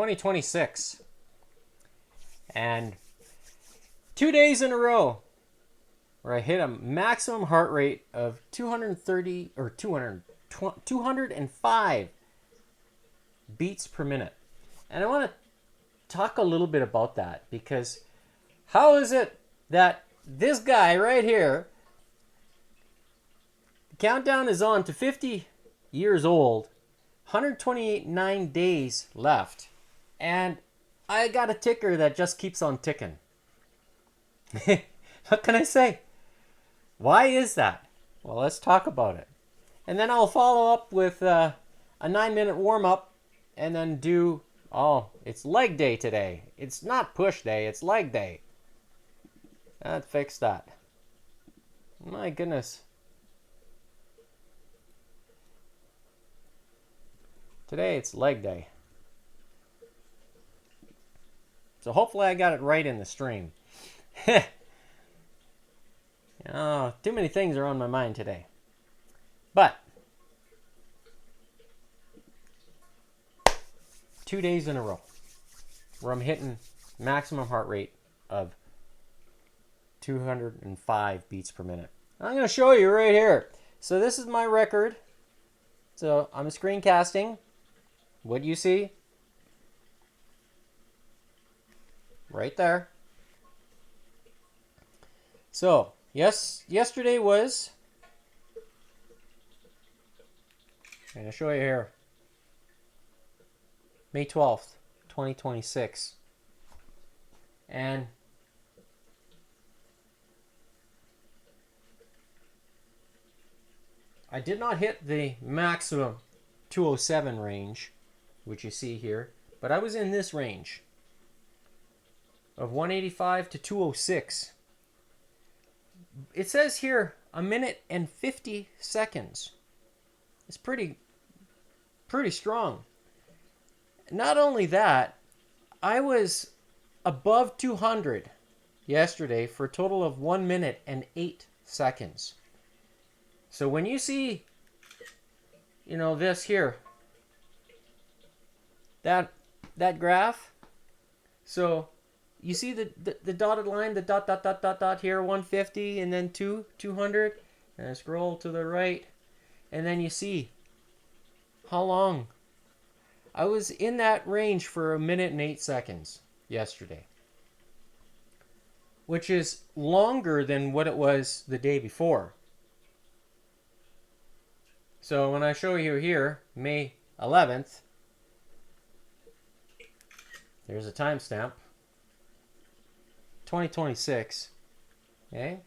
2026. And 2 days in a row where I hit a maximum heart rate of 230 or 205 beats per minute. And I want to talk a little bit about that, because how is it that this guy right here, the countdown is on to 50 years old, 129 days left, and I got a ticker that just keeps on ticking. What can I say? Why is that? Well, let's talk about it. And then I'll follow up with a 9-minute warm-up and then do, it's leg day today. It's not push day, it's leg day. That fixed that. My goodness. Today it's leg day. So hopefully I got it right in the stream. Too many things are on my mind today. But 2 days in a row where I'm hitting maximum heart rate of 205 beats per minute. I'm going to show you right here. So this is my record. So I'm screencasting. What do you see? Right there. So, yesterday was, I'm going to show you here, May 12th, 2026. And I did not hit the maximum 207 range, which you see here, but I was in this range of 185 to 206. It says here a minute and 50 seconds. It's pretty strong. Not only that, I was above 200 yesterday for a total of 1 minute and 8 seconds. So when you see, this here, that graph, so you see the dotted line, the dot here, 150, and then 200, and I scroll to the right, and then you see how long. I was in that range for 1 minute and 8 seconds yesterday, which is longer than what it was the day before. So when I show you here, May 11th, there's a timestamp, 2026, okay?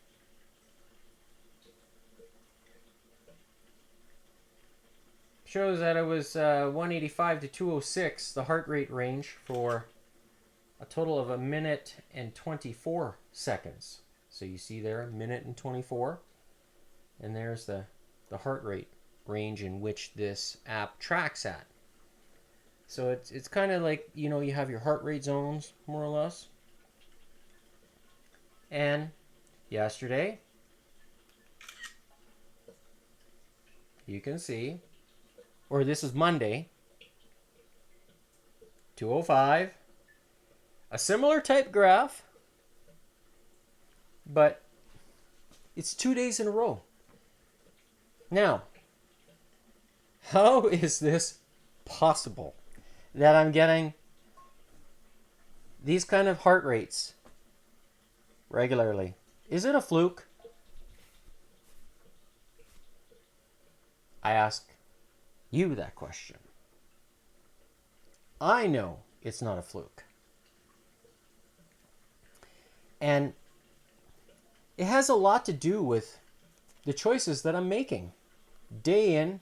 Shows that it was 185 to 206, the heart rate range, for a total of 1 minute and 24 seconds. So you see there, 1 minute and 24, and there's the heart rate range in which this app tracks at. So it's kind of like, you have your heart rate zones, more or less. And yesterday, you can see, or this is Monday, 205, a similar type graph, but it's 2 days in a row. Now, how is this possible that I'm getting these kind of heart rates regularly? Is it a fluke? I ask you that question. I know it's not a fluke. And it has a lot to do with the choices that I'm making day in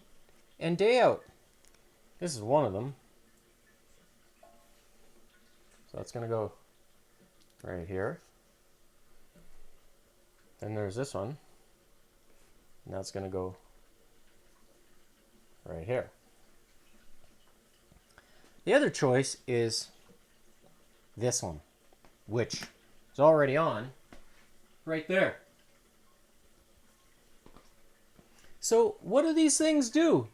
and day out. This is one of them. So that's going to go right here. Then there's this one. And that's going to go right here. The other choice is this one, which is already on right there. So what do these things do?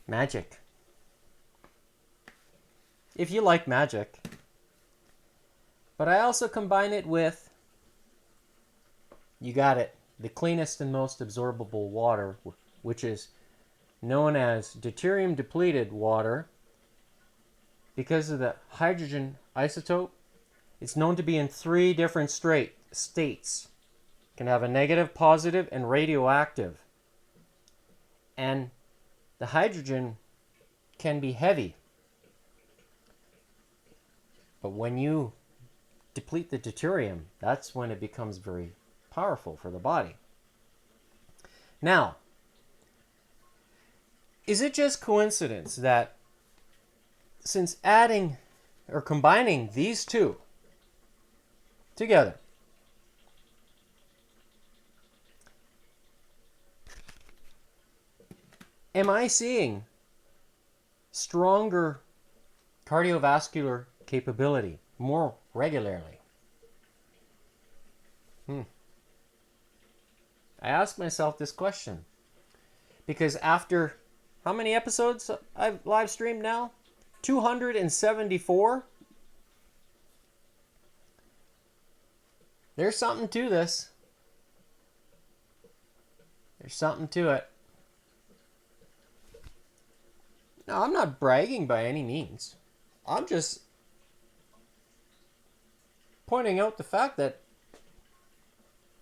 Magic. if you like magic. But I also combine it with, you got it, the cleanest and most absorbable water, which is known as deuterium depleted water. Because of the hydrogen isotope, it's known to be in 3 different states. It can have a negative, positive, and radioactive. And the hydrogen can be heavy. But when you deplete the deuterium, that's when it becomes very powerful for the body. Now, is it just coincidence that since adding or combining these two together, am I seeing stronger cardiovascular capability more regularly? I ask myself this question because after how many episodes I've live streamed now? 274. There's something to this. There's something to it. Now, I'm not bragging by any means. I'm just pointing out the fact that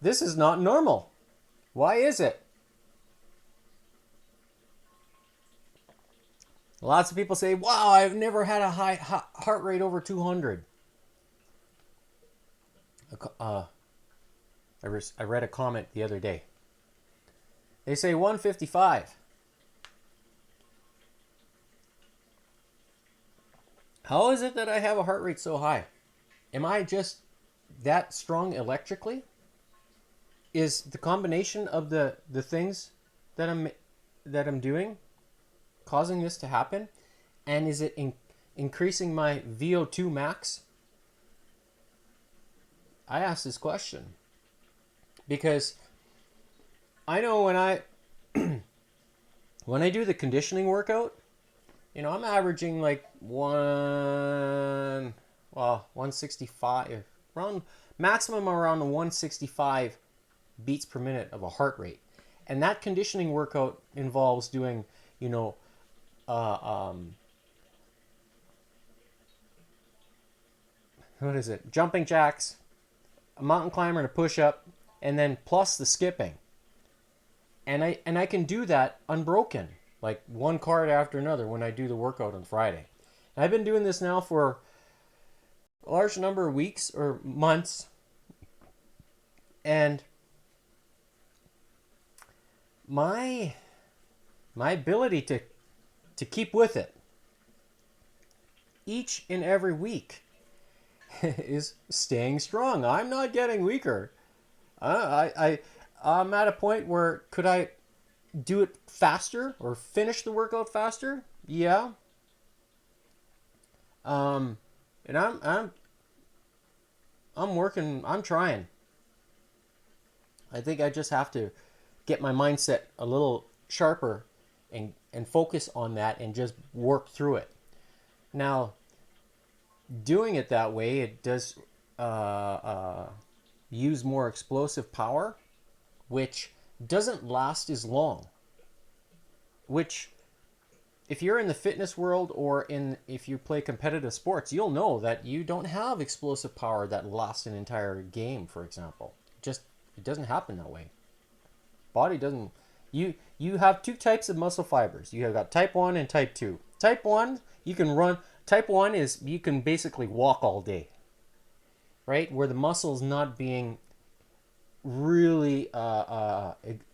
this is not normal. Why is it? Lots of people say, wow, I've never had a high heart rate over 200. I read a comment the other day. They say 155. How is it that I have a heart rate so high? Am I just that strong electrically? Is the combination of the things that I'm doing causing this to happen? And is it increasing my VO2 max? I ask this question because I know when I when I do the conditioning workout, I'm averaging like 165, around maximum around 165 beats per minute of a heart rate. And that conditioning workout involves doing, what is it? Jumping jacks, a mountain climber and a push-up, and then plus the skipping. And I can do that unbroken, like one card after another when I do the workout on Friday. And I've been doing this now for a large number of weeks or months. And my ability to keep with it each and every week is staying strong. I'm not getting weaker. I'm at a point where could I do it faster or finish the workout faster? Yeah. And I'm working. I'm trying. I think I just have to get my mindset a little sharper and focus on that and just work through it. Now, doing it that way, it does use more explosive power, which doesn't last as long. Which, if you're in the fitness world or if you play competitive sports, you'll know that you don't have explosive power that lasts an entire game, for example. It doesn't happen that way. Body doesn't. You have 2 types of muscle fibers. You have got type 1 and type 2. Type 1, you can run. Type 1 is you can basically walk all day, right? Where the muscle's not being really,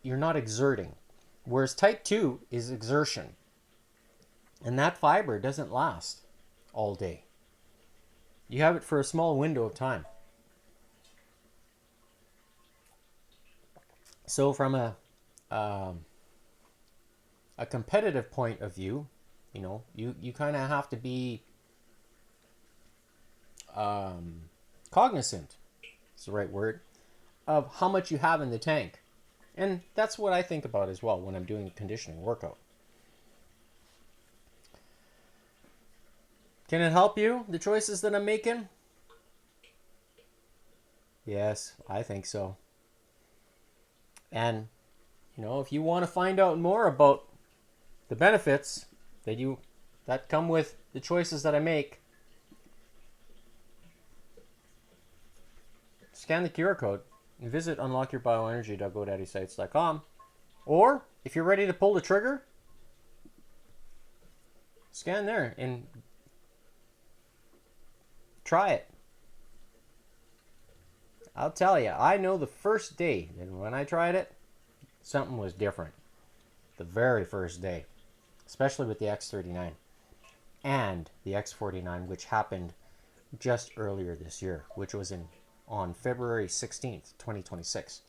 you're not exerting. Whereas type 2 is exertion. And that fiber doesn't last all day. You have it for a small window of time. So from a competitive point of view, you kind of have to be cognizant, is the right word, of how much you have in the tank. And that's what I think about as well when I'm doing a conditioning workout. Can it help you, the choices that I'm making? Yes, I think so. And, if you want to find out more about the benefits that come with the choices that I make, scan the QR code and visit unlockyourbioenergy.godaddysites.com. Or, if you're ready to pull the trigger, scan there and try it. I'll tell you, I know the first day that when I tried it, something was different. The very first day, especially with the X39 and the X49, which happened just earlier this year, which was on February 16th, 2026.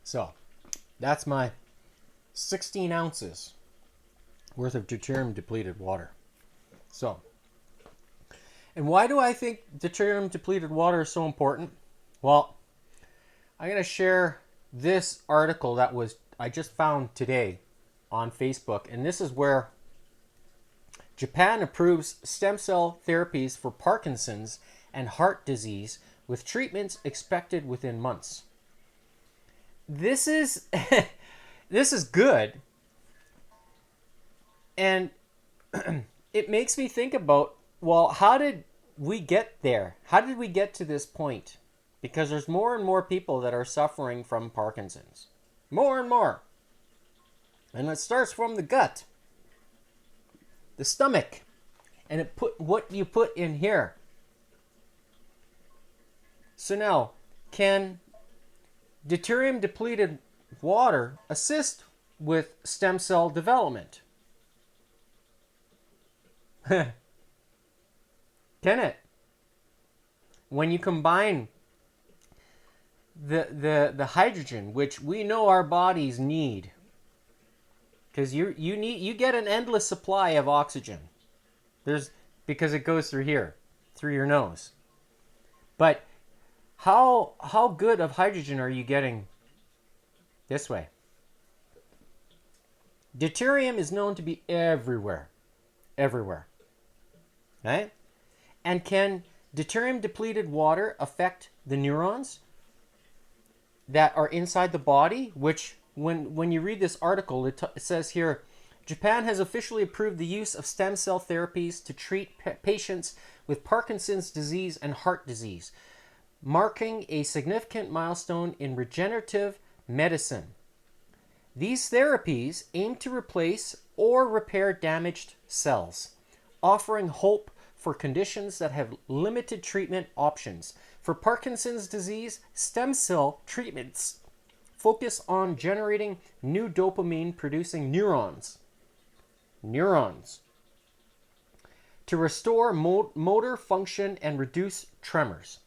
So, that's my 16 ounces worth of deuterium depleted water. So, and why do I think deuterium depleted water is so important? Well, I'm going to share this article that I just found today on Facebook, and this is where Japan approves stem cell therapies for Parkinson's and heart disease with treatments expected within months. This is this is good, and it makes me think about, well, how did we get there? How did we get to this point? Because there's more and more people that are suffering from Parkinson's. More and more. And it starts from the gut, the stomach, and what you put in here. So now, can deuterium depleted water assist with stem cell development? Can it? When you combine the hydrogen, which we know our bodies need, because you get an endless supply of oxygen. Because it goes through here, through your nose. But how good of hydrogen are you getting this way? Deuterium is known to be everywhere. Everywhere. Right? And can deuterium depleted water affect the neurons that are inside the body? Which, when you read this article, it says here, Japan has officially approved the use of stem cell therapies to treat patients with Parkinson's disease and heart disease, marking a significant milestone in regenerative medicine. These therapies aim to replace or repair damaged cells, offering hope for conditions that have limited treatment options. For Parkinson's disease, stem cell treatments focus on generating new dopamine-producing neurons to restore motor function and reduce tremors,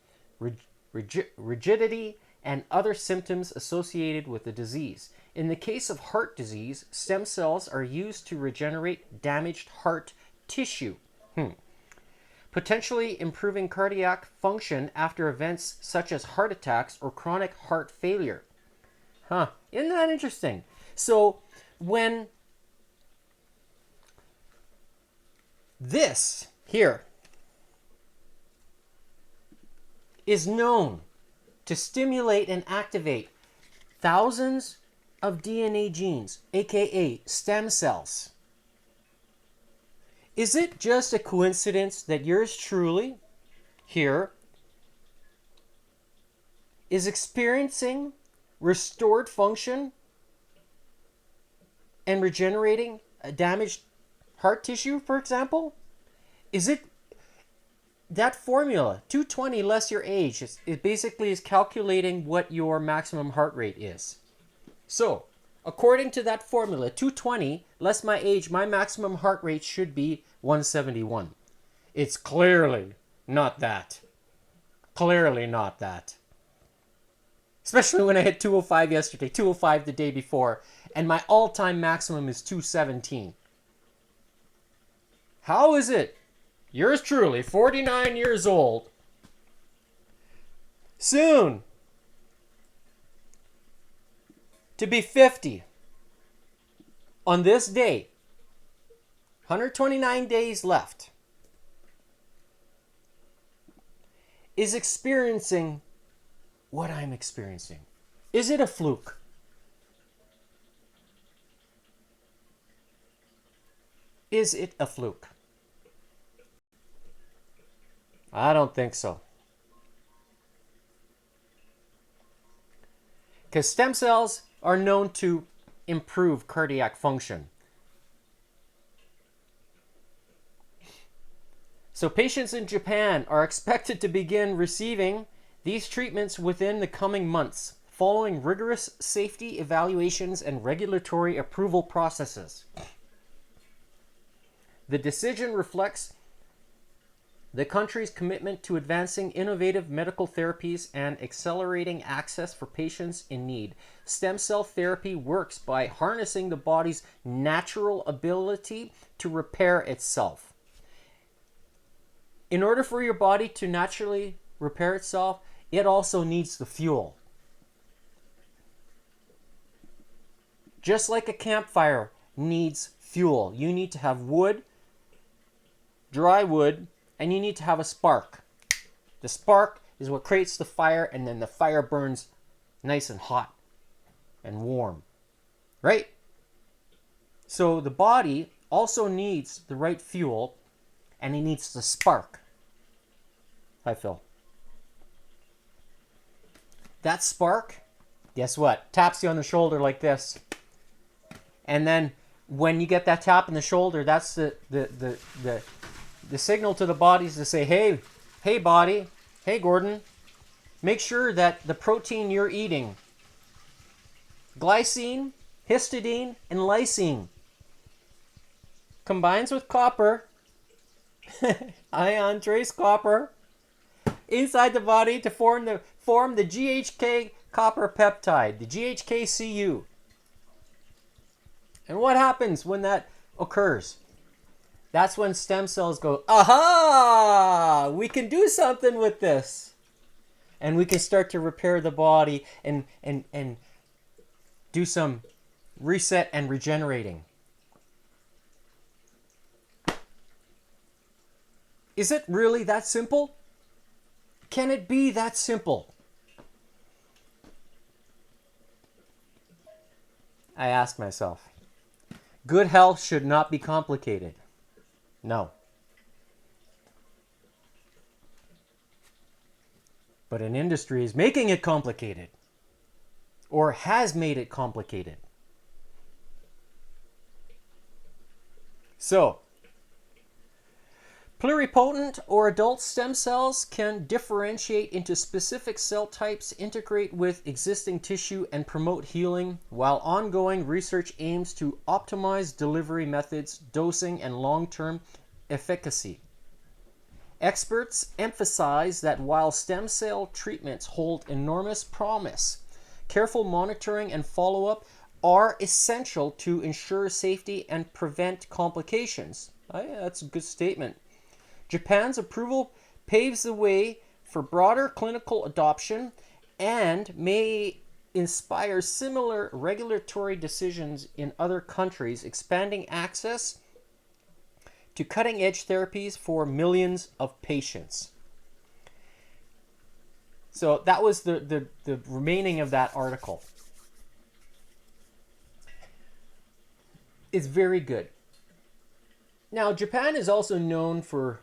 rigidity, and other symptoms associated with the disease. In the case of heart disease, stem cells are used to regenerate damaged heart tissue, potentially improving cardiac function after events such as heart attacks or chronic heart failure. Isn't that interesting? So when this here is known to stimulate and activate thousands of DNA genes, aka stem cells, is it just a coincidence that yours truly here is experiencing restored function and regenerating a damaged heart tissue, for example? Is it that formula, 220 less your age, it basically is calculating what your maximum heart rate is. So, according to that formula, 220 less my age, my maximum heart rate should be 171. It's clearly not that. Clearly not that. Especially when I hit 205 yesterday, 205 the day before, and my all-time maximum is 217. How is it? Yours truly, 49 years old, soon to be 50 on this day, 129 days left, is experiencing what I'm experiencing? Is it a fluke? Is it a fluke? I don't think so. Because stem cells are known to improve cardiac function. So patients in Japan are expected to begin receiving these treatments within the coming months, following rigorous safety evaluations and regulatory approval processes. The decision reflects the country's commitment to advancing innovative medical therapies and accelerating access for patients in need. Stem cell therapy works by harnessing the body's natural ability to repair itself. In order for your body to naturally repair itself, it also needs the fuel. Just like a campfire needs fuel, you need to have wood, dry wood, and you need to have a spark. The spark is what creates the fire, and then the fire burns nice and hot and warm, right? So the body also needs the right fuel, and it needs the spark. Hi, Phil. That spark, guess what? Taps you on the shoulder like this. And then when you get that tap in the shoulder, that's the signal to the bodies to say, hey body, hey Gordon, make sure that the protein you're eating, glycine, histidine, and lysine, combines with copper, ion trace copper, inside the body to form the GHK copper peptide, the GHKCU. And what happens when that occurs? That's when stem cells go, aha, we can do something with this. And we can start to repair the body and do some reset and regenerating. Is it really that simple? Can it be that simple? I ask myself. Good health should not be complicated. No. But an industry is making it complicated, or has made it complicated. So, pluripotent or adult stem cells can differentiate into specific cell types, integrate with existing tissue, and promote healing, while ongoing research aims to optimize delivery methods, dosing, and long-term efficacy. Experts emphasize that while stem cell treatments hold enormous promise, careful monitoring and follow-up are essential to ensure safety and prevent complications. That's a good statement. Japan's approval paves the way for broader clinical adoption and may inspire similar regulatory decisions in other countries, expanding access to cutting-edge therapies for millions of patients. So that was the remaining of that article. It's very good. Now, Japan is also known for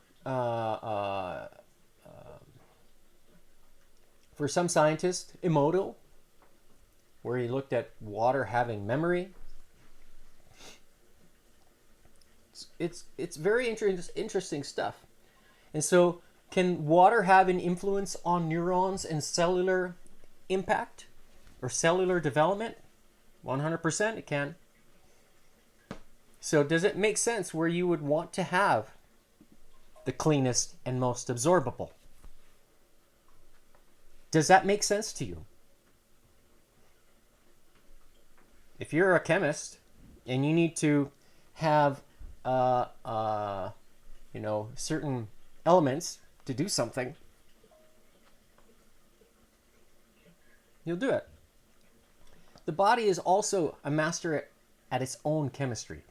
some scientists, Emoto, where he looked at water having memory. It's very interesting stuff. And so, can water have an influence on neurons and cellular impact or cellular development? 100% it can. So does it make sense where you would want to have the cleanest and most absorbable? Does that make sense to you? If you're a chemist and you need to have certain elements to do something, you'll do it. the body is also a master at its own chemistry.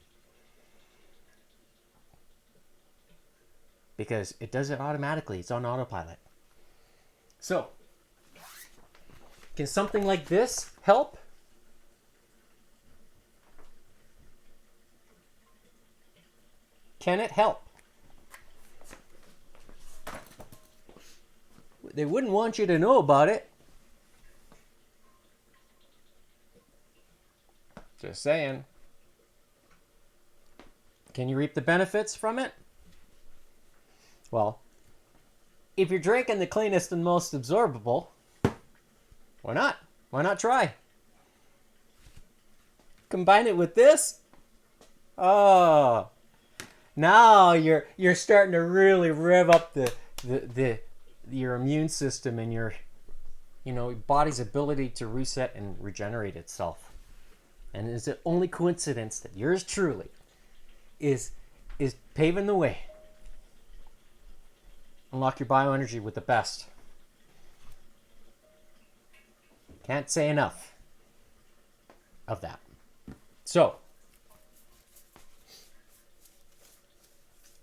Because it does it automatically. It's on autopilot. So, can something like this help? Can it help? They wouldn't want you to know about it. Just saying. Can you reap the benefits from it? Well, if you're drinking the cleanest and most absorbable, why not? Why not try? Combine it with this. Oh, now you're starting to really rev up your immune system and your body's ability to reset and regenerate itself. And it's the only coincidence that yours truly is paving the way. Unlock your bioenergy with the best. Can't say enough of that. So,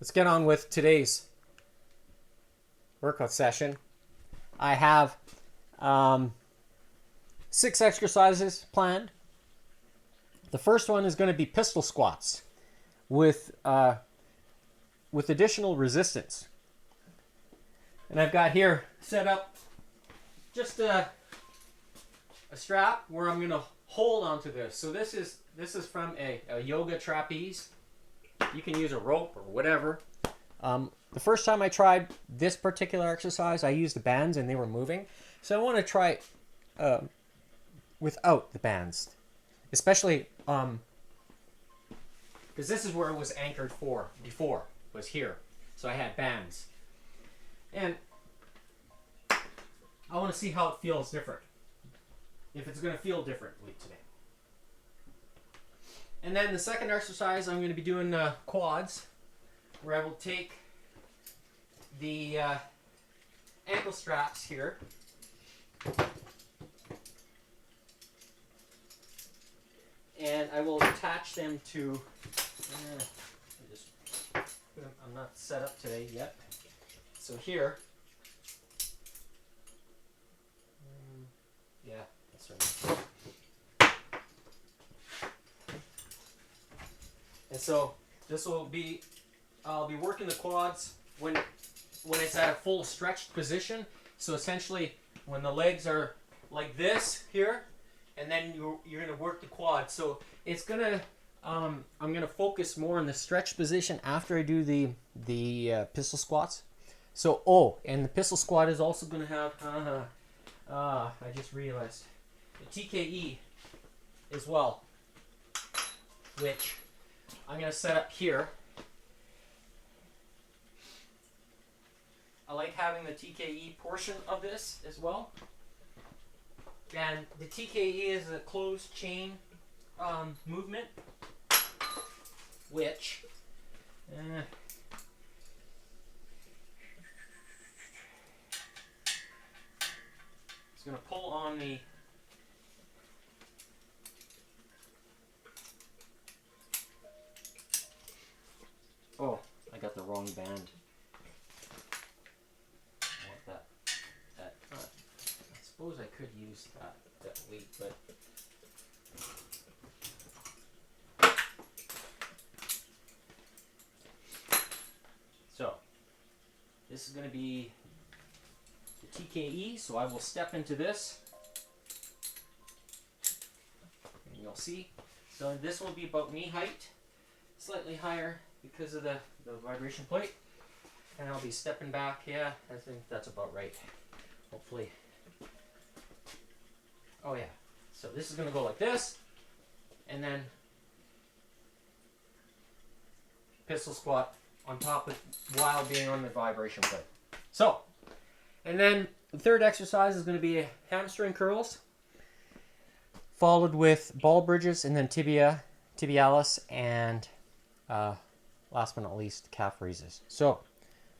let's get on with today's workout session. I have 6 exercises planned. The first one is going to be pistol squats with additional resistance. And I've got here set up just a strap where I'm going to hold onto this. So this is from a yoga trapeze. You can use a rope or whatever. The first time I tried this particular exercise, I used the bands and they were moving. So I want to try it without the bands. Especially because this is where it was anchored for before, was here. So I had bands. And I want to see how it feels different. If it's going to feel differently today. And then the second exercise, I'm going to be doing quads, where I will take the ankle straps here. And I will attach them to, I'm not set up today yet. So here, yeah, that's right. And so this will be, I'll be working the quads when it's at a full stretched position. So essentially, when the legs are like this here, and then you're gonna work the quad. So it's gonna, I'm gonna focus more on the stretch position after I do the pistol squats. So and the pistol squat is also gonna have, I just realized, the TKE as well, which I'm gonna set up here. I like having the TKE portion of this as well. And the TKE is a closed chain movement, which it's going to pull on the I got the wrong band. I suppose I could use that weight, but so this is going to be the TKE, so I will step into this and you'll see. So this will be about knee height, slightly higher because of the vibration plate, and I'll be stepping back. Yeah, I think that's about right, hopefully. Oh yeah, so this is going to go like this, and then pistol squat on top of while being on the vibration plate. So, and then the third exercise is going to be hamstring curls, followed with ball bridges, and then tibialis, and last but not least, calf raises. So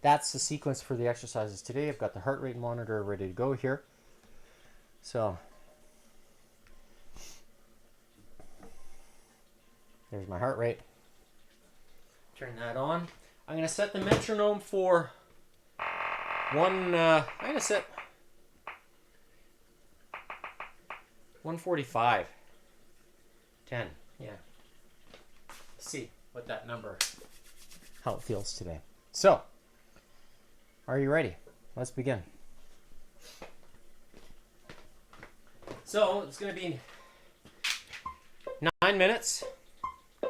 that's the sequence for the exercises today. I've got the heart rate monitor ready to go here. So There's my heart rate. Turn that on. I'm going to set the metronome for I'm going to set 145. 10. Yeah. See what that number, how it feels today. So, are you ready? Let's begin. So, it's going to be 9 minutes. I'm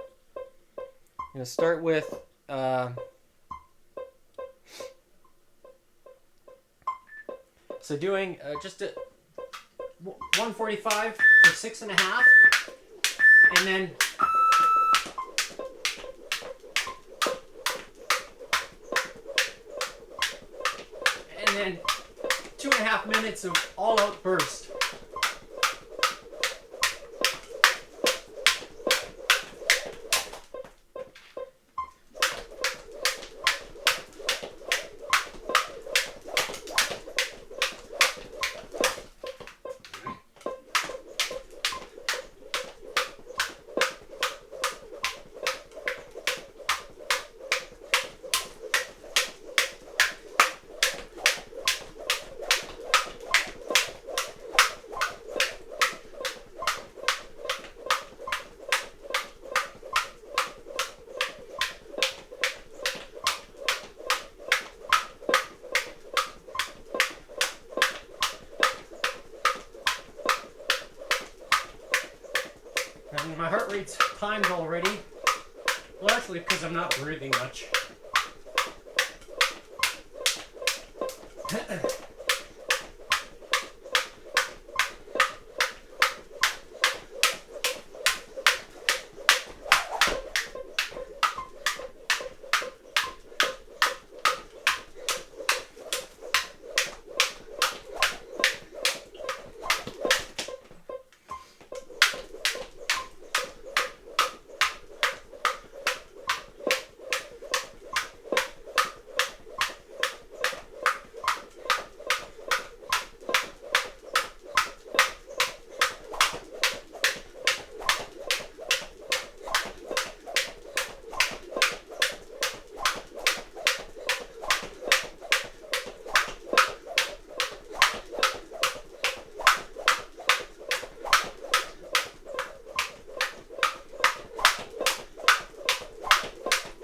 going to start with so doing just a 145 for 6.5, and then and then 2.5 minutes of all-out burst. And my heart rate's timed already, largely because I'm not breathing much.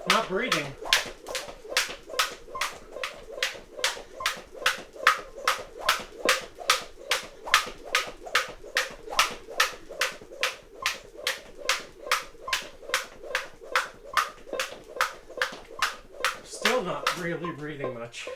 Not breathing. Still not really breathing much.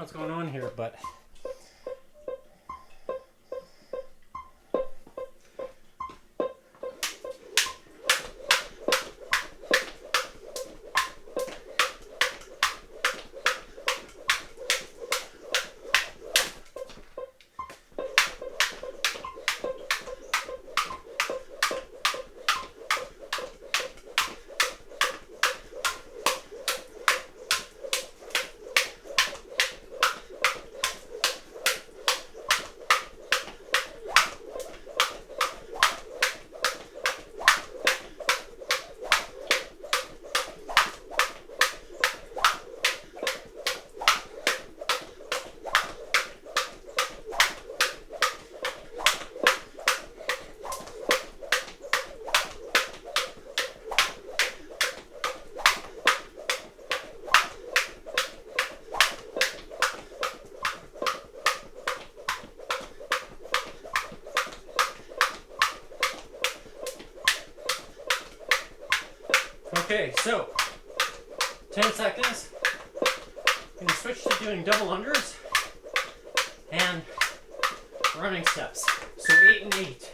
what's going on here, but okay, so 10 seconds. I'm going to switch to doing double unders and running steps. So 8 and 8.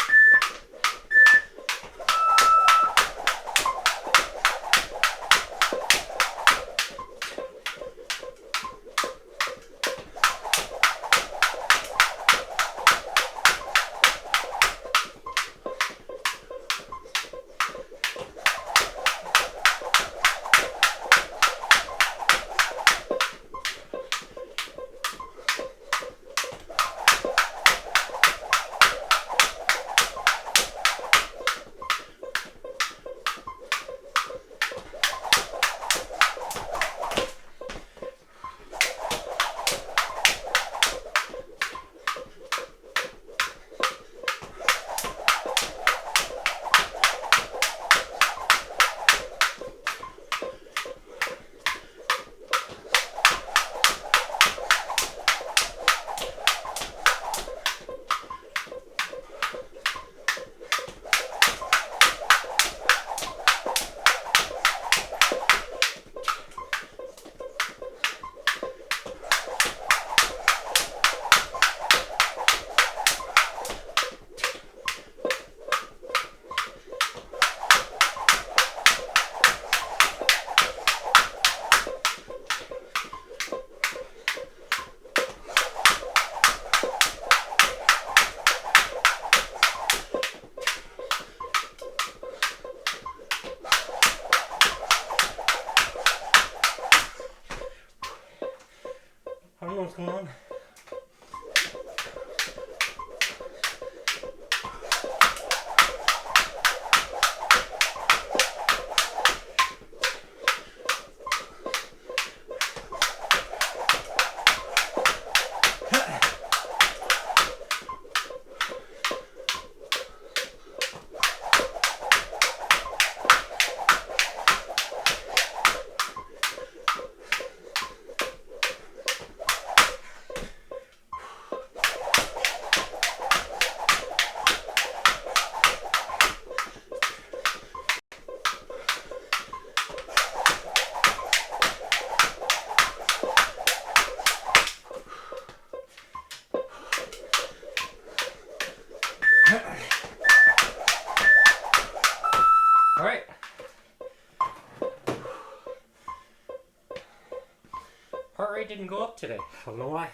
I don't know what's going on. All right. Heart rate didn't go up today. I don't know why.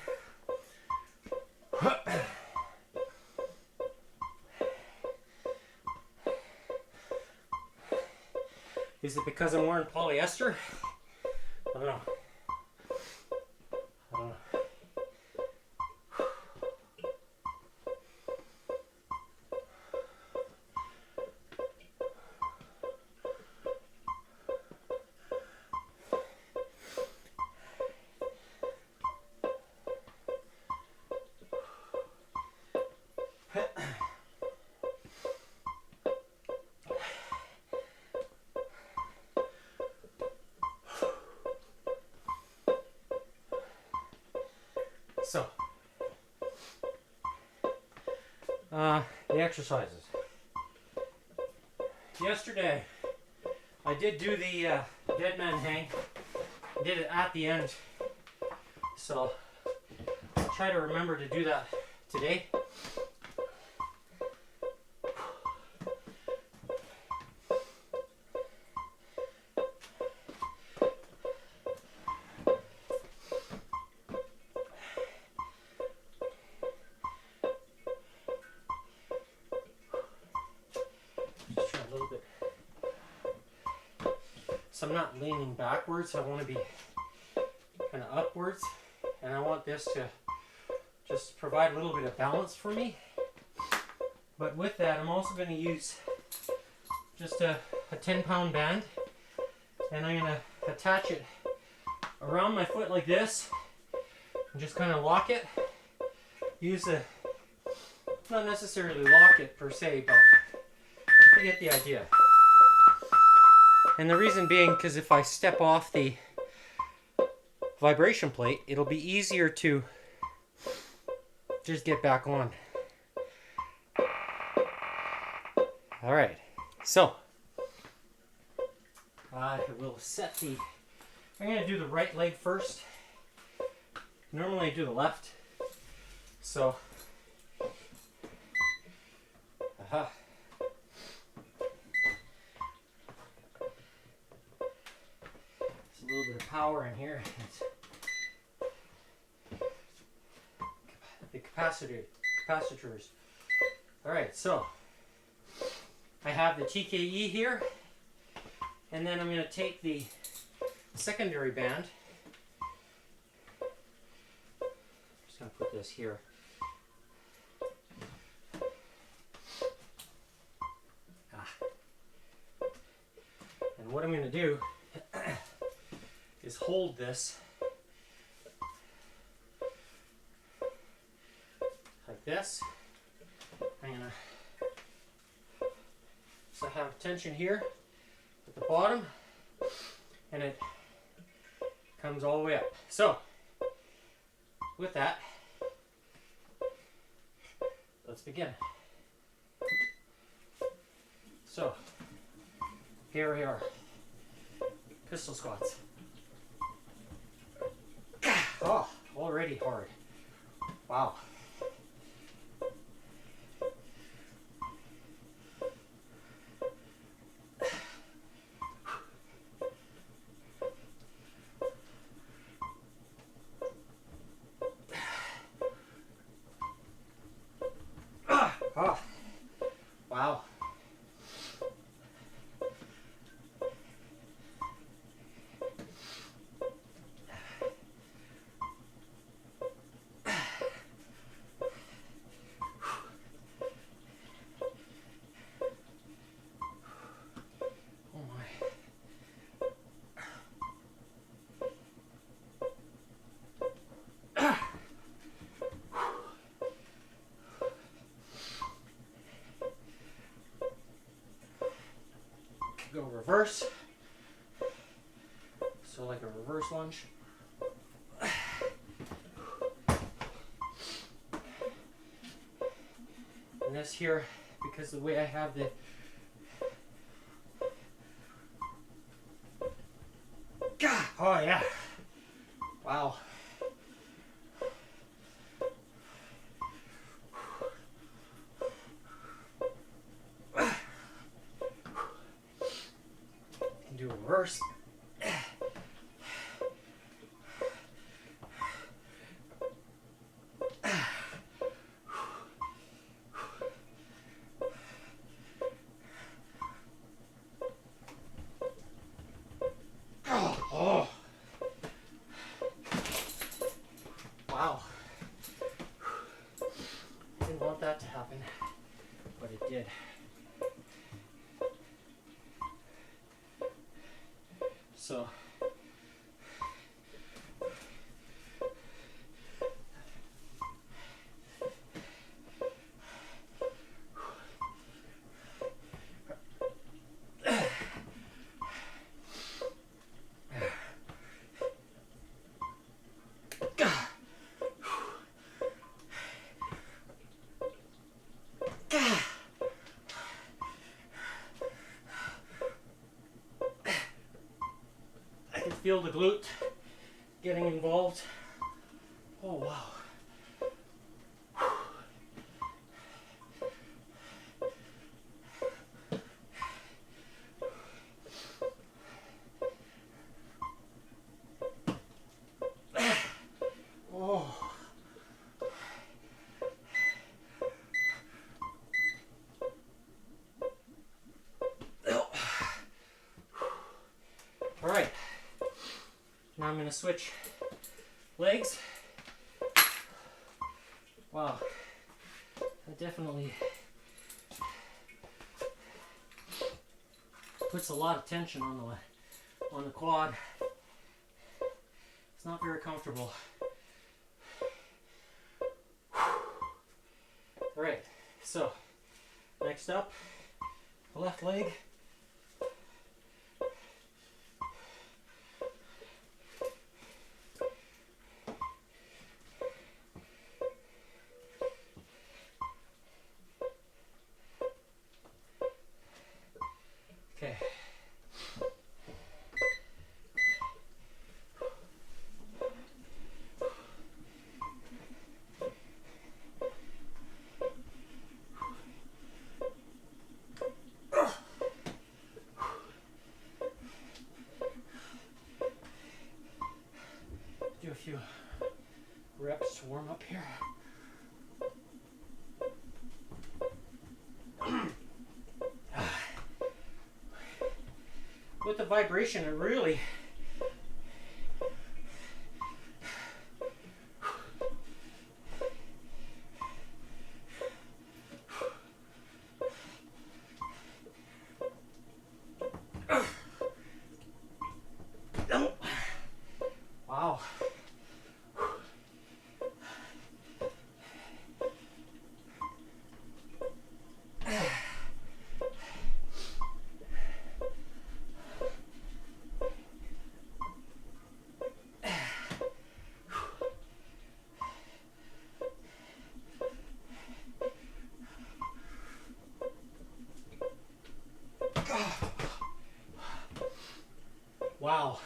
Is it because I'm wearing polyester? I don't know. I don't know. So, the exercises. Yesterday, I did do the dead man hang. Did it at the end. So, try to remember to do that today. Just try a little bit. So I'm not leaning backwards. I want to be kind of upwards, and I want this to just provide a little bit of balance for me. But with that, I'm also going to use just a 10-pound band, and I'm going to attach it around my foot like this and just kind of lock it. Use a, not necessarily lock it per se, but you get the idea. And the reason being, because if I step off the vibration plate, it'll be easier to just get back on. All right, so I will set the, I'm going to do the right leg first. Normally I do the left. So, aha. There's a little bit of power in here. The capacitors. All right, so I have the TKE here, and then I'm going to take the secondary band. I'm just going to put this here. And what I'm going to do is hold this like this. I'm going to, so I have tension here at the bottom, and it comes all the way up. So with that, let's begin. So here we are, pistol squats. Oh, already hard. Wow. Oh, wow. Oh my. Go reverse. So like a reverse lunge. And this here, because the way I have the oh yeah. Wow. Do a reverse. Oh. Wow. Didn't want that to happen, but it did. So I can feel the glute getting involved. Oh wow. I'm going to switch legs. Wow, that definitely puts a lot of tension on the quad. It's not very comfortable. All right, so next up, the left leg. Okay. Do a few reps to warm up here. With the vibration, it really wow. Wow.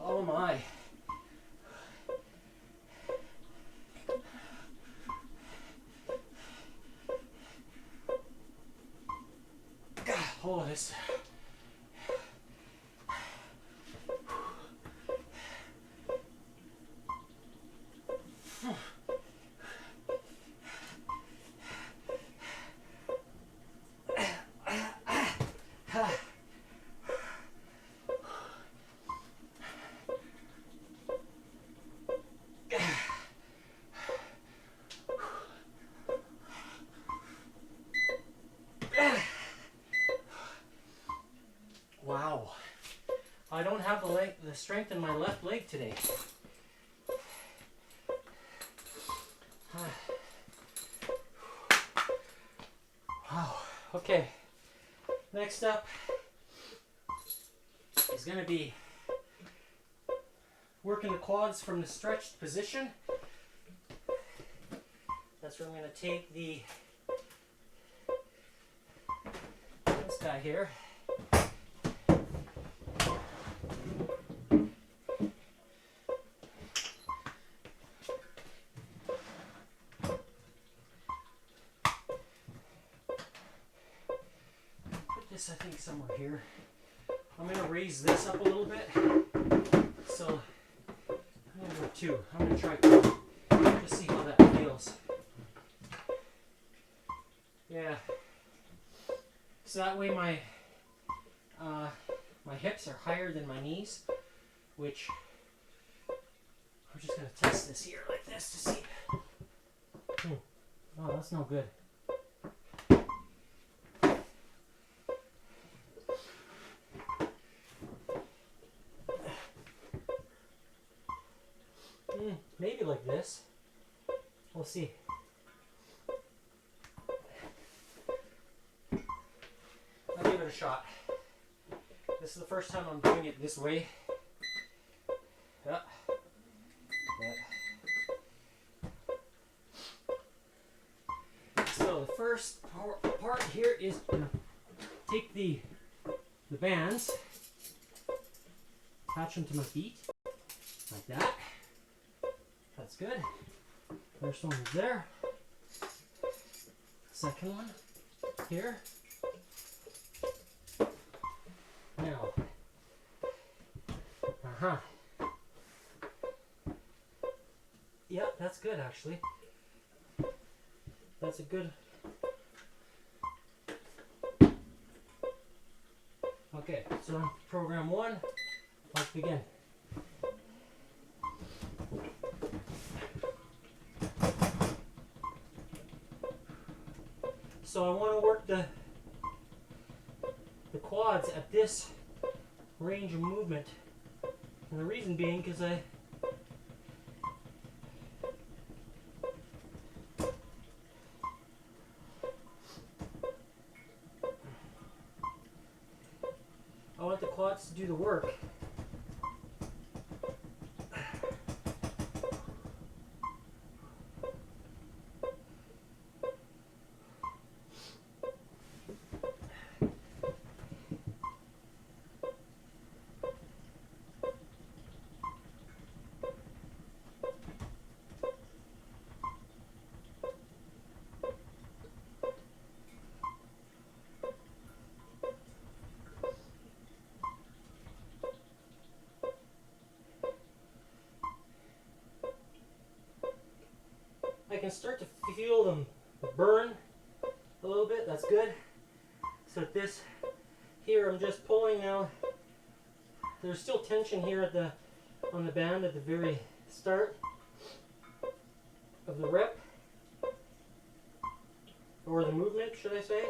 Oh my. Hold this. Wow. I don't have the strength in my left leg today. Wow. Okay. Next up is going to be working the quads from the stretched position. That's where I'm going to take this guy here. This, I think, somewhere here. I'm going to raise this up a little bit. So, I'm going to go 2. I'm going to try 2. Just see how that feels. Yeah. So that way my hips are higher than my knees, which I'm just going to test this here like this to see. Oh, that's no good. maybe like this. We'll see. I'll give it a shot. This is the first time I'm doing it this way. Yeah. So the first part here is to take the bands, attach them to my feet, like that. That's good. First one is there. Second one here. Now, yeah, that's good actually. That's a good. Okay, so on program 1, let's begin. So I want to work the quads at this range of movement, and the reason being because I want the quads to do the work. I can start to feel them burn a little bit. That's good. So at this here, I'm just pulling now. There's still tension here at on the band at the very start of the rep, or the movement, should I say.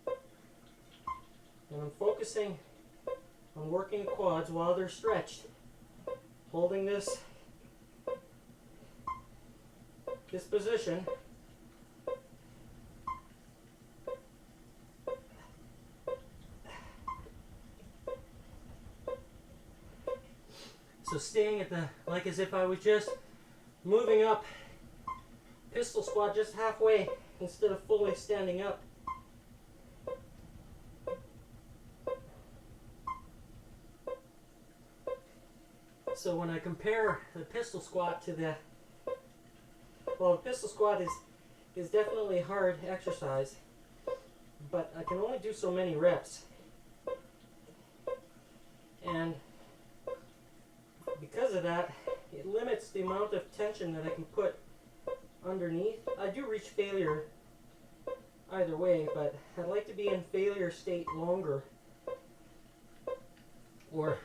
And I'm focusing on working the quads while they're stretched, holding this position. So staying at like as if I was just moving up pistol squat just halfway instead of fully standing up. So when I compare the pistol squat to the pistol squat is definitely hard exercise, but I can only do so many reps. And because of that, it limits the amount of tension that I can put underneath. I do reach failure either way, but I'd like to be in failure state longer, or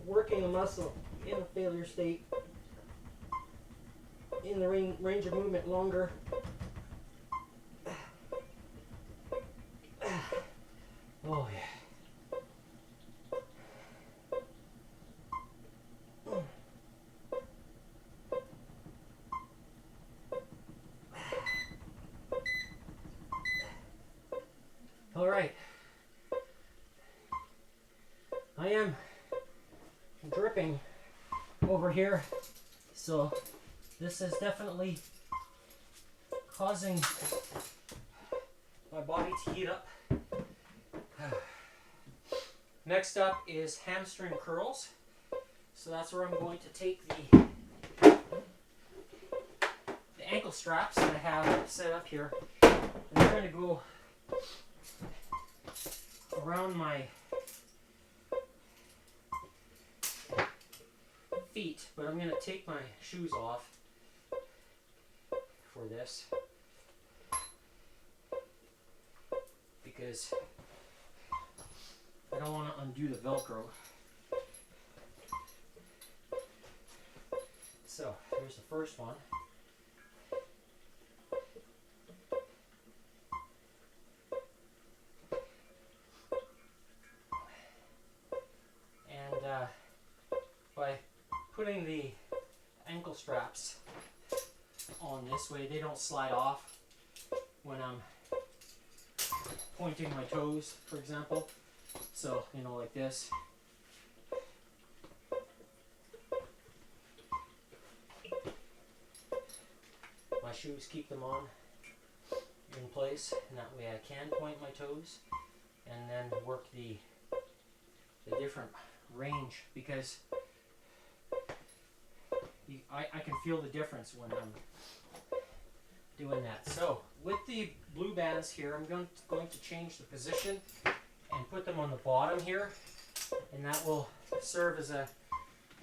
working a muscle in a failure state in the range of movement longer. Oh yeah. All right. I am dripping over here, so this is definitely causing my body to heat up. Next up is hamstring curls. So that's where I'm going to take the ankle straps that I have set up here, and I'm going to go around my feet, but I'm going to take my shoes off for this because I don't want to undo the Velcro. So here's the first one. by putting the ankle straps on this way, they don't slide off when I'm pointing my toes, for example. So, you know, like this. My shoes keep them on in place, and that way I can point my toes and then work the different range, because I can feel the difference when I'm doing that. So with the blue bands here, I'm going to change the position and put them on the bottom here, and that will serve as a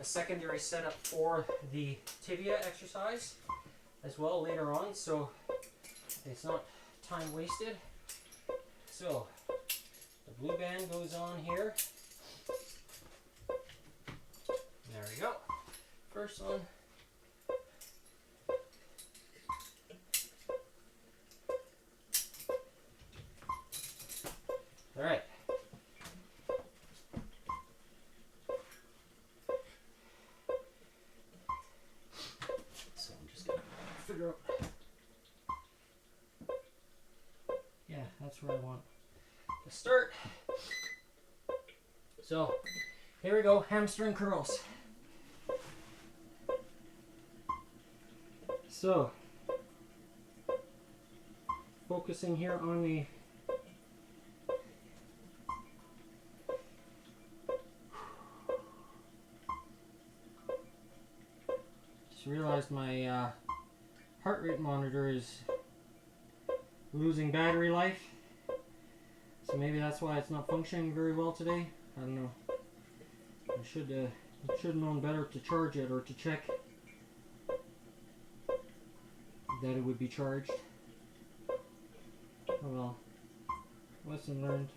secondary setup for the tibia exercise as well later on, so it's not time wasted. So the blue band goes on here. There we go. First one. All right. So I'm just gonna figure out. Yeah, that's where I want to start. So here we go, hamstring curls. So focusing here on the just realized my heart rate monitor is losing battery life, so maybe that's why it's not functioning very well today. I don't know. I should have known better to charge it, or to check that it would be charged. Oh well, lesson learned.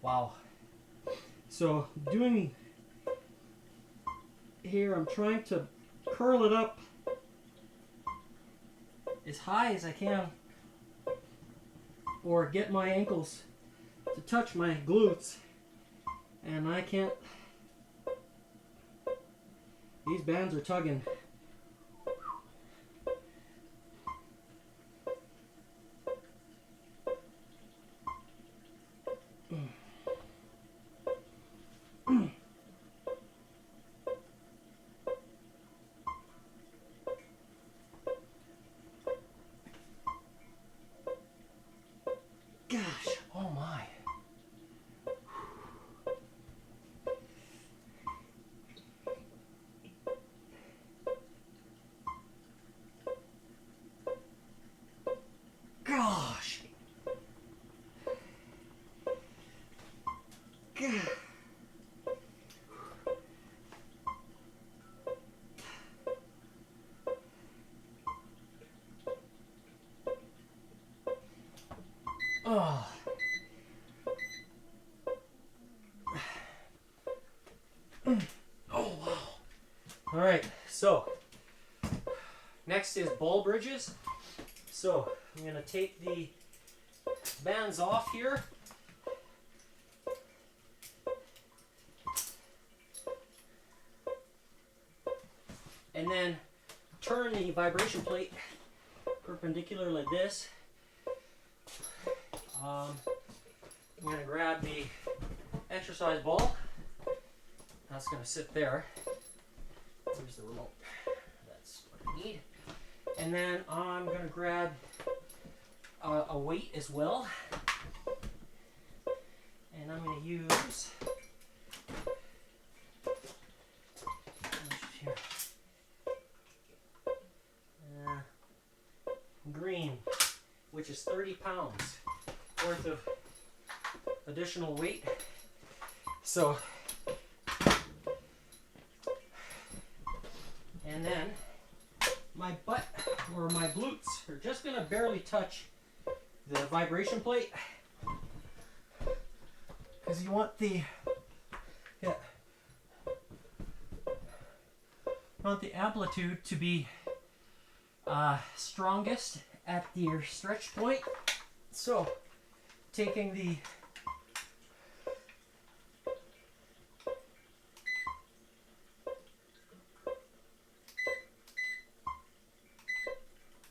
Wow. So doing here, I'm trying to curl it up as high as I can, or get my ankles to touch my glutes, and I can't. These bands are tugging. Gosh, oh my. Gosh. God. Oh. Oh wow. All right, so next is ball bridges. So I'm going to take the bands off here. And then turn the vibration plate perpendicular like this. I'm going to grab the exercise ball. That's going to sit there. Where's the remote? That's what I need. And then I'm going to grab a weight as well. And I'm going to use here. Green, which is 30 pounds worth of additional weight. So, and then my butt or my glutes are just going to barely touch the vibration plate, because you want the amplitude to be strongest at your stretch point. So taking the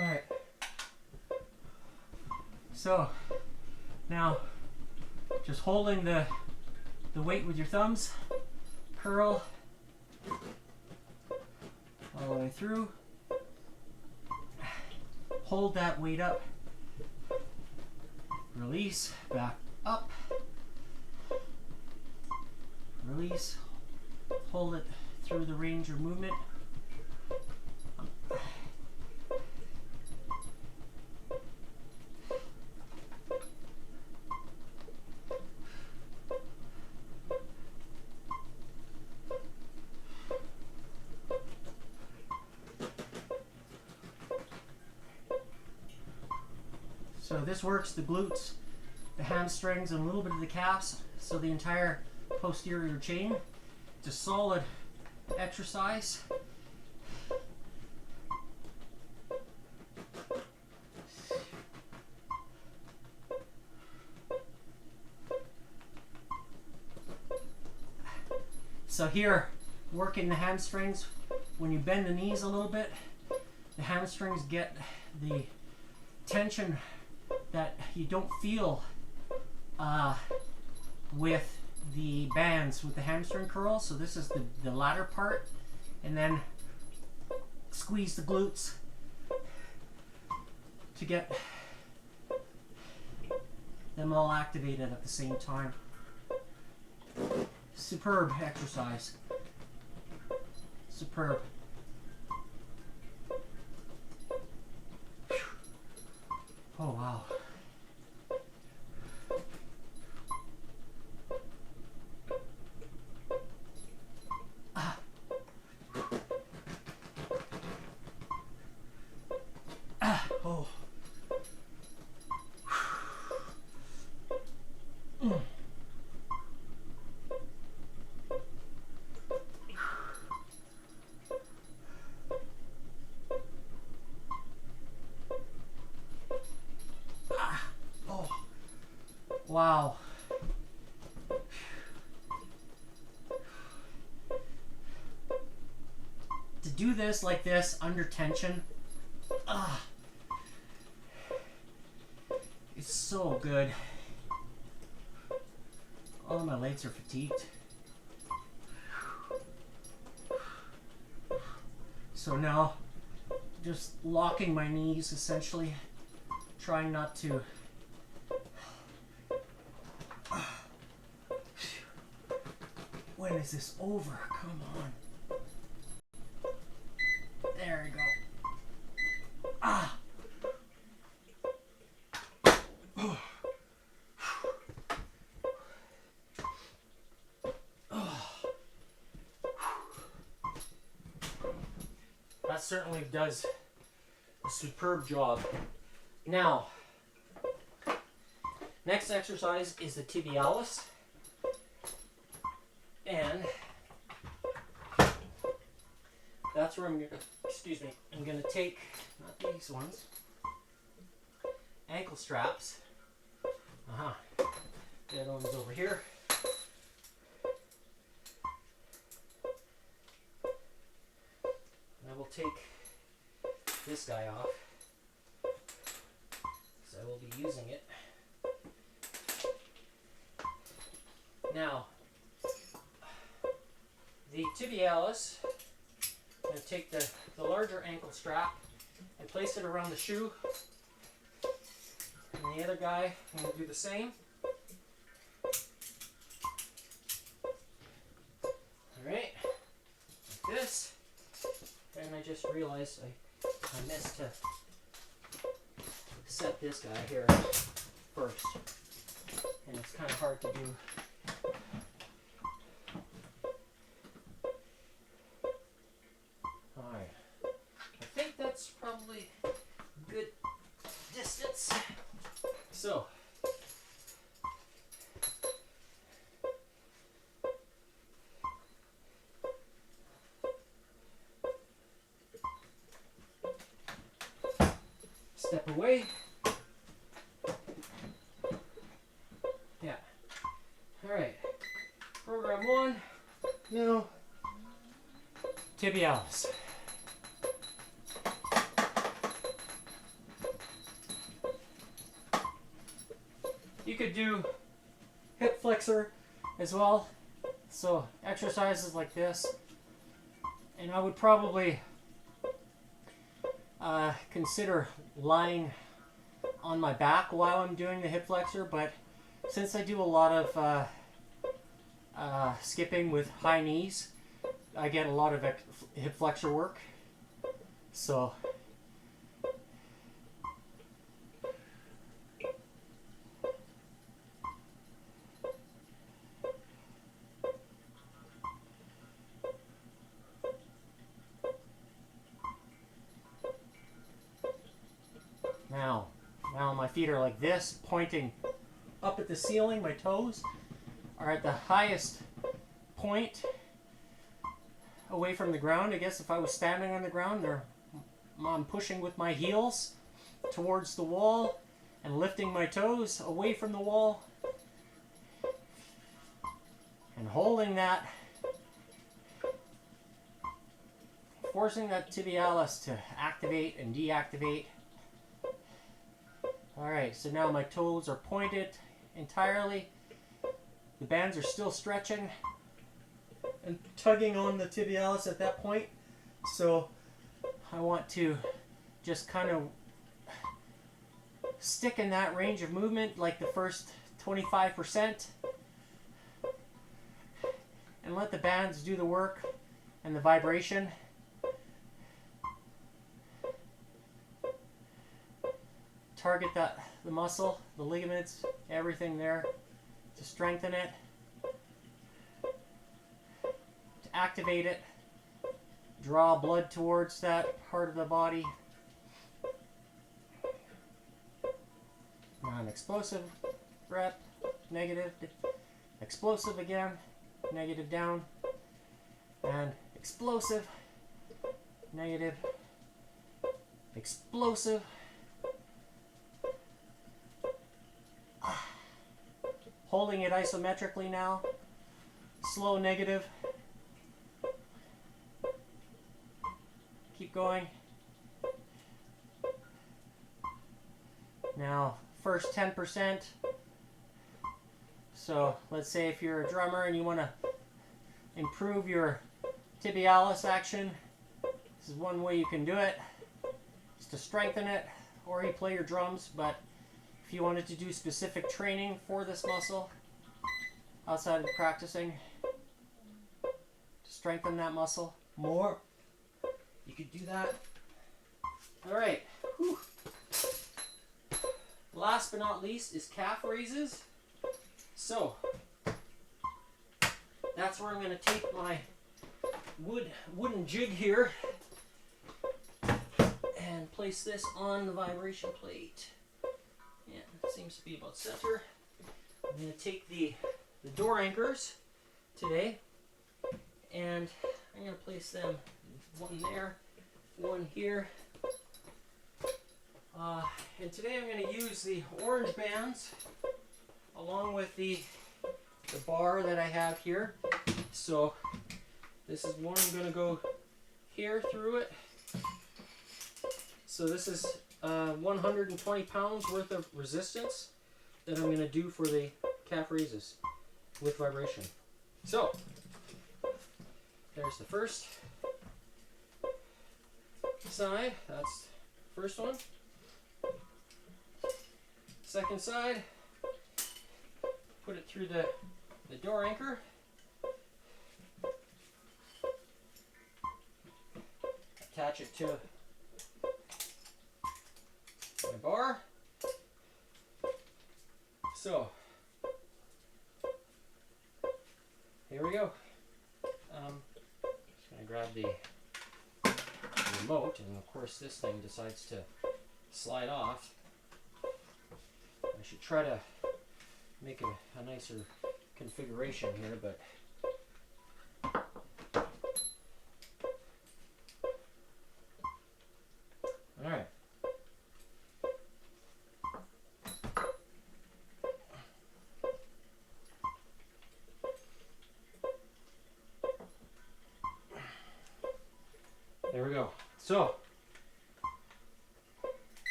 alright, so now just holding the weight with your thumbs, curl all the way through. Hold that weight up, release, back up, release, hold it through the range of movement. So this works the glutes, the hamstrings, and a little bit of the calves, so the entire posterior chain. It's a solid exercise. So here, working the hamstrings, when you bend the knees a little bit, the hamstrings get the tension that you don't feel with the bands, with the hamstring curls. So this is the latter part, and then squeeze the glutes to get them all activated at the same time. Superb exercise. Superb. Oh wow. Oh. Oh. Wow. To do this like this under tension, it's so good. Oh, my legs are fatigued. So now, just locking my knees, essentially, trying not to when is this over? Come on. There we go. Ah. That certainly does a superb job. Now, next exercise is the tibialis. And that's where I'm going to take, not these ones, ankle straps. The other one's over here. And I will take this guy off, because I will be using it. Now, the tibialis. I'm going to take the larger ankle strap and place it around the shoe. And the other guy, I'm going to do the same. Alright, like this. And I just realized I missed to set this guy here first. And it's kind of hard to do. Alright, I think that's probably good distance. So, step away. Yeah. Alright. Program 1. Now, tibialis. You could do hip flexor as well. So exercises like this. And I would probably consider lying on my back while I'm doing the hip flexor, but since I do a lot of skipping with high knees, I get a lot of hip flexor work. So now my feet are like this, pointing up at the ceiling. My toes are at the highest point away from the ground. I guess if I was standing on the ground, I'm pushing with my heels towards the wall and lifting my toes away from the wall and holding that, forcing that tibialis to activate and deactivate. Alright, so now my toes are pointed entirely. The bands are still stretching and tugging on the tibialis at that point. So I want to just kind of stick in that range of movement, like the first 25%, and let the bands do the work and the vibration. Target the muscle, the ligaments, everything there to strengthen it, to activate it, draw blood towards that part of the body. Now an explosive rep, negative, explosive again, negative down, and explosive, negative, explosive, holding it isometrically now, slow negative, keep going. Now first 10%, so let's say if you're a drummer and you want to improve your tibialis action, this is one way you can do it, is to strengthen it, or you play your drums. But if you wanted to do specific training for this muscle outside of practicing to strengthen that muscle more, you could do that. Alright, last but not least is calf raises. So that's where I'm going to take my wooden jig here and place this on the vibration plate. Yeah, it seems to be about center. I'm going to take the door anchors today, and I'm going to place them one there, one here. And today I'm going to use the orange bands along with the bar that I have here. So this is one I'm going to go here through it. So this is 120 pounds worth of resistance that I'm going to do for the calf raises with vibration. So There's the first side. That's the first one. Second side. Put it through the door anchor. Attach it to my bar. So, here we go. Just going to grab the remote, and of course this thing decides to slide off. I should try to make a nicer configuration here, but all right. There we go. So,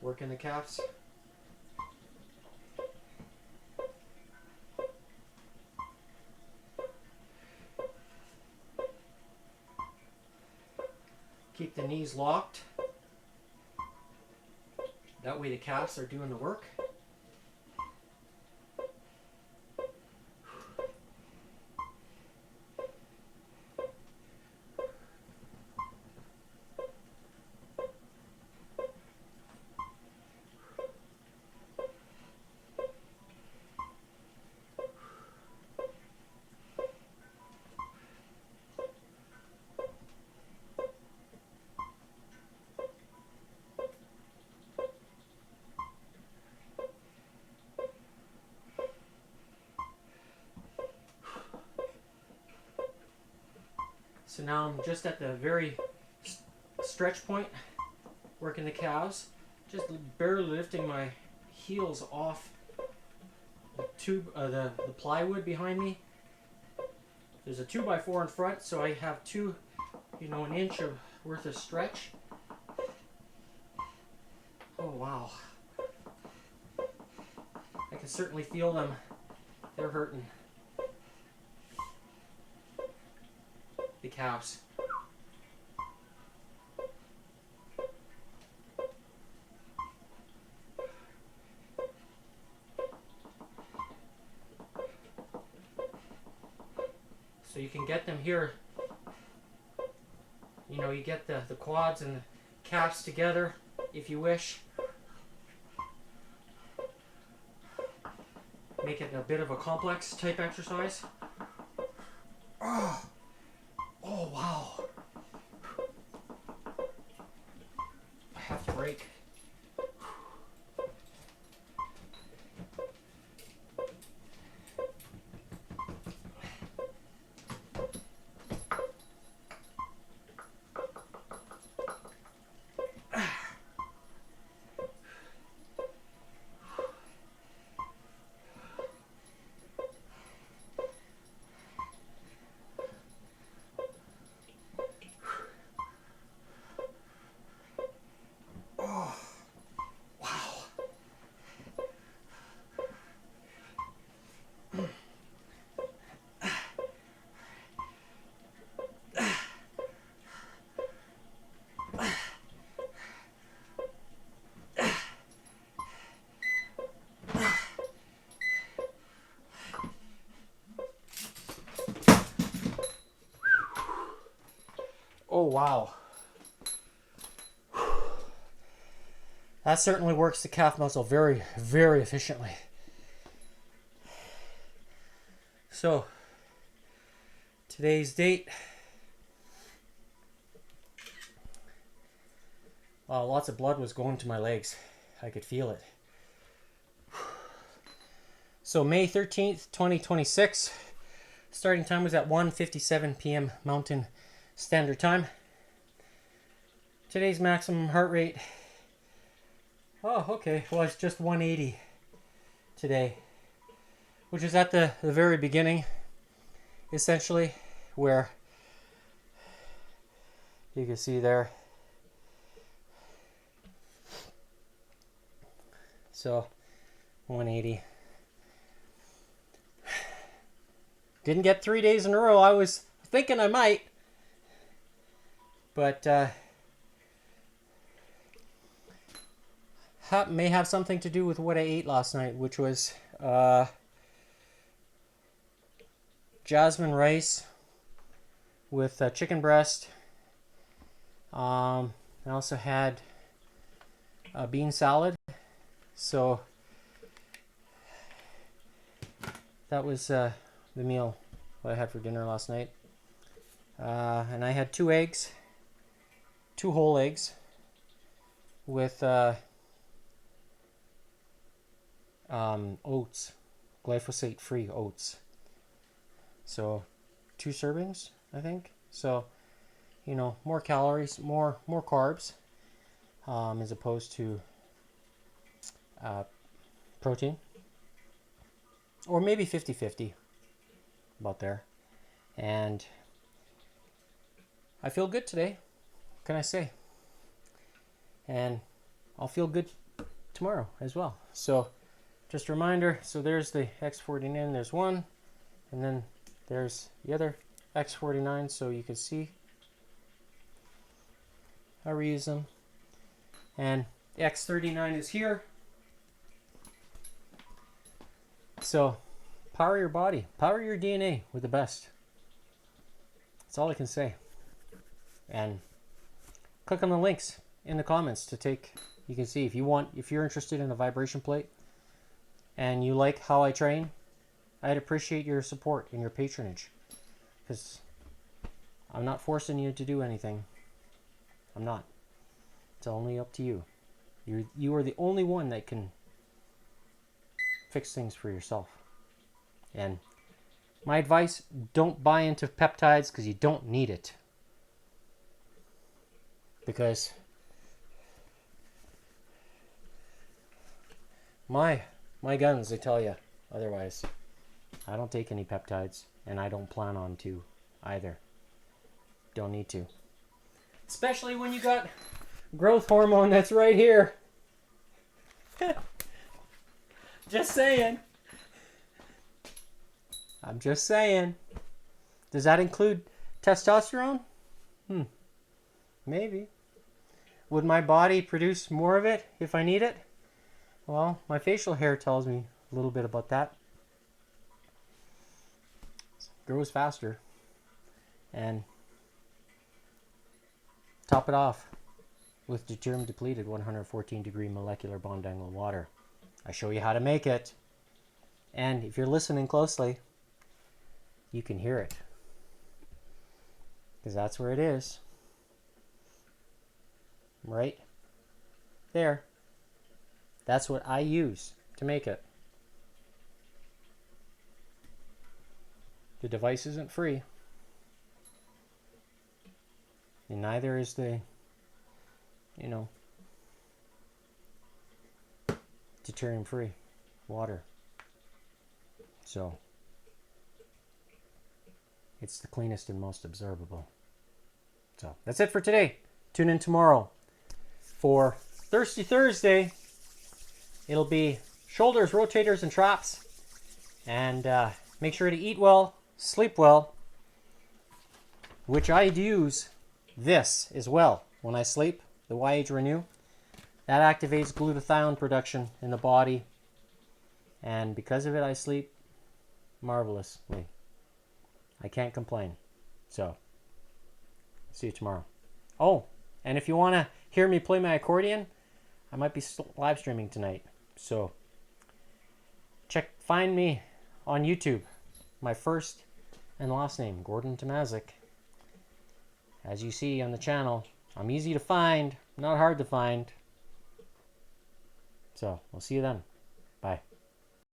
working the calves. Keep the knees locked. That way the calves are doing the work. So now I'm just at the very stretch point, working the calves, just barely lifting my heels off the tube, the plywood behind me. There's a 2x4 in front, so I have an inch of worth of stretch. Oh wow! I can certainly feel them. They're hurting. The calves. So you can get them here. You get the quads and the calves together if you wish. Make it a bit of a complex type exercise. Oh wow. I have to break. Oh wow. That certainly works the calf muscle very, very efficiently. So, today's date. Wow, lots of blood was going to my legs. I could feel it. So, May 13th, 2026. Starting time was at 1:57 p.m. Mountain Standard Time. Today's maximum heart rate. Oh, okay. Well, it's just 180 today, which is at the very beginning, essentially, where, You can see there. So 180. Didn't get 3 days in a row. I was thinking I might, but may have something to do with what I ate last night, which was jasmine rice with chicken breast. I also had a bean salad. So that was the meal that I had for dinner last night. And I had 2 eggs, 2 whole eggs with oats, glyphosate-free oats. So 2 servings, I think. So, you know, more calories, more carbs, as opposed to protein. Or maybe 50-50, about there. And I feel good today. What can I say? And I'll feel good tomorrow as well. So just a reminder, so there's the X49, there's one, and then there's the other X49, so you can see how we use them. And X39 is here. So power your body, power your DNA with the best. That's all I can say. And click on the links in the comments to take, you can see if you're interested in the vibration plate and you like how I train, I'd appreciate your support and your patronage, because I'm not forcing you to do anything. I'm not. It's only up to you. You are the only one that can fix things for yourself. And my advice, don't buy into peptides because you don't need it. Because my guns, they tell you otherwise. I don't take any peptides, and I don't plan on to either. Don't need to. Especially when you got growth hormone that's right here. Just saying. I'm just saying. Does that include testosterone? Maybe. Would my body produce more of it if I need it? Well, my facial hair tells me a little bit about that. It grows faster. And top it off with deuterium depleted 114 degree molecular bond angle water. I show you how to make it. And if you're listening closely, you can hear it. Because that's where it is. Right there. That's what I use to make it. The device isn't free. And neither is the, deuterium free water. So it's the cleanest and most absorbable. So that's it for today. Tune in tomorrow for Thirsty Thursday. It'll be shoulders, rotators, and traps. And make sure to eat well, sleep well, which I use this as well when I sleep, the YH Renew. That activates glutathione production in the body. And because of it, I sleep marvelously. I can't complain. So, see you tomorrow. Oh, and if you want to hear me play my accordion, I might be live streaming tonight. So, find me on YouTube. My first and last name, Gordon Tomazik. As you see on the channel, I'm easy to find, not hard to find. So, we'll see you then. Bye.